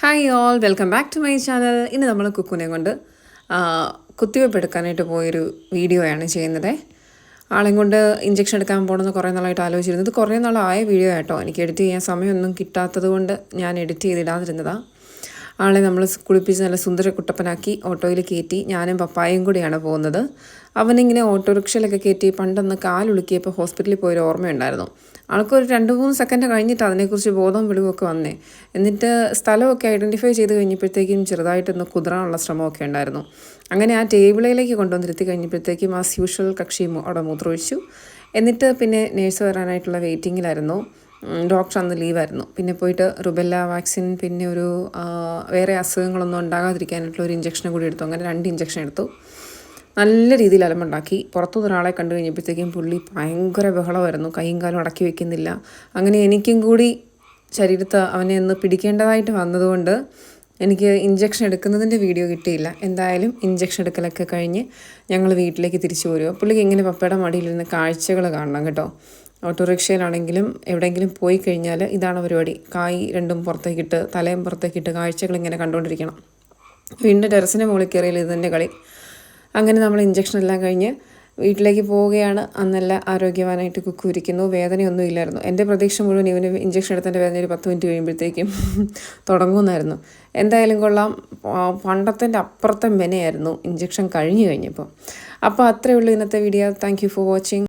Hi all welcome back to my channel. ഇന്ന് നമ്മൾ കുക്കുനെ കൊണ്ട് കുത്തിവെപ്പ് എടുക്കാനായിട്ട് പോയൊരു വീഡിയോയാണ് ചെയ്യുന്നത്. ആളെയും കൊണ്ട് ഇഞ്ചക്ഷൻ എടുക്കാൻ പോകണമെന്ന് കുറേ നാളായിട്ട് ആലോചിച്ചിരുന്നത്. കുറേ നാളായ വീഡിയോ ആട്ടോ. എനിക്ക് എഡിറ്റ് ചെയ്യാൻ സമയമൊന്നും കിട്ടാത്തത് കൊണ്ട് ഞാൻ എഡിറ്റ് ചെയ്തിടാതിരുന്നതാണ്. ആളെ നമ്മൾ കുളിപ്പിച്ച് നല്ല സുന്ദര കുട്ടപ്പനാക്കി ഓട്ടോയിൽ കയറ്റി ഞാനും പപ്പായും കൂടിയാണ് പോകുന്നത്. അവനിങ്ങനെ ഓട്ടോറിക്ഷയിലൊക്കെ കയറ്റി പണ്ടൊന്ന് കാലുളുക്കിയപ്പോൾ ഹോസ്പിറ്റലിൽ പോയൊരു ഓർമ്മയുണ്ടായിരുന്നു. ആൾക്കൊരു 2-3 സെക്കൻഡ് കഴിഞ്ഞിട്ട് അതിനെക്കുറിച്ച് ബോധം വെളിവൊക്കെ വന്നേ. എന്നിട്ട് സ്ഥലമൊക്കെ ഐഡൻറ്റിഫൈ ചെയ്ത് കഴിഞ്ഞപ്പോഴത്തേക്കും ചെറുതായിട്ടൊന്ന് കുതിരാനുള്ള ശ്രമമൊക്കെ ഉണ്ടായിരുന്നു. അങ്ങനെ ആ ടേബിളിലേക്ക് കൊണ്ടുവന്നിരുത്തി കഴിഞ്ഞപ്പോഴത്തേക്കും ആസ് യൂഷ്വൽ കക്ഷി അവിടെ മൂത്രമൊഴിച്ചു. എന്നിട്ട് പിന്നെ നേഴ്സ് വരാനായിട്ടുള്ള വെയിറ്റിങ്ങിലായിരുന്നു. ഡോക്ടർ അന്ന് ലീവായിരുന്നു. പിന്നെ പോയിട്ട് റുബെല്ല വാക്സിൻ, പിന്നെ ഒരു വേറെ അസുഖങ്ങളൊന്നും ഉണ്ടാകാതിരിക്കാനായിട്ടുള്ള ഒരു ഇഞ്ചക്ഷൻ കൂടി എടുത്തു. അങ്ങനെ 2 ഇഞ്ചക്ഷൻ എടുത്തു. നല്ല രീതിയിൽ അലമ്പുണ്ടാക്കി. പുറത്തുനിന്ന് ഒരാളെ കണ്ടു കഴിഞ്ഞപ്പോഴത്തേക്കും പുള്ളി ഭയങ്കര ബഹളമായിരുന്നു. കൈയും കാലും അടക്കി വെക്കുന്നില്ല. അങ്ങനെ എനിക്കും കൂടി ശരീരത്ത് അവനെ ഒന്ന് പിടിക്കേണ്ടതായിട്ട് വന്നതുകൊണ്ട് എനിക്ക് ഇഞ്ചക്ഷൻ എടുക്കുന്നതിൻ്റെ വീഡിയോ കിട്ടിയില്ല. എന്തായാലും ഇഞ്ചക്ഷൻ എടുക്കലൊക്കെ കഴിഞ്ഞ് ഞങ്ങൾ വീട്ടിലേക്ക് തിരിച്ചു പോരുക. പുള്ളിക്ക് ഇങ്ങനെ പപ്പയുടെ മടിയിലിരുന്ന് കാഴ്ചകൾ കാണണം കേട്ടോ. ഓട്ടോറിക്ഷയിലാണെങ്കിലും എവിടെയെങ്കിലും പോയി കഴിഞ്ഞാൽ ഇതാണ് പരിപാടി. കായ് രണ്ടും പുറത്തേക്കിട്ട് തലയും പുറത്തേക്കിട്ട് കാഴ്ചകളിങ്ങനെ കണ്ടുകൊണ്ടിരിക്കണം. വീണ്ടും ടെറസിൻ്റെ മുകളിൽ കയറിയാൽ ഇത് തന്നെ കളി. അങ്ങനെ നമ്മൾ ഇഞ്ചക്ഷൻ എല്ലാം കഴിഞ്ഞ് വീട്ടിലേക്ക് പോവുകയാണ്. അന്നെല്ലാം ആരോഗ്യവാനായിട്ട് കുക്കു ഇരിക്കുന്നു. വേദനയൊന്നും ഇല്ലായിരുന്നു. എൻ്റെ പ്രതീക്ഷ മുഴുവൻ ഇവന് ഇഞ്ചക്ഷൻ എടുത്തതിൻ്റെ വേദന ഒരു 10 മിനിറ്റ് കഴിയുമ്പോഴത്തേക്കും തുടങ്ങുമെന്നായിരുന്നു. എന്തായാലും കൊള്ളാം. പണ്ടത്തിൻ്റെ അപ്പുറത്തെ മെനയായിരുന്നു ഇഞ്ചക്ഷൻ കഴിഞ്ഞപ്പോൾ. അപ്പോൾ അത്രയേ ഉള്ളൂ ഇന്നത്തെ video. Thank you for watching.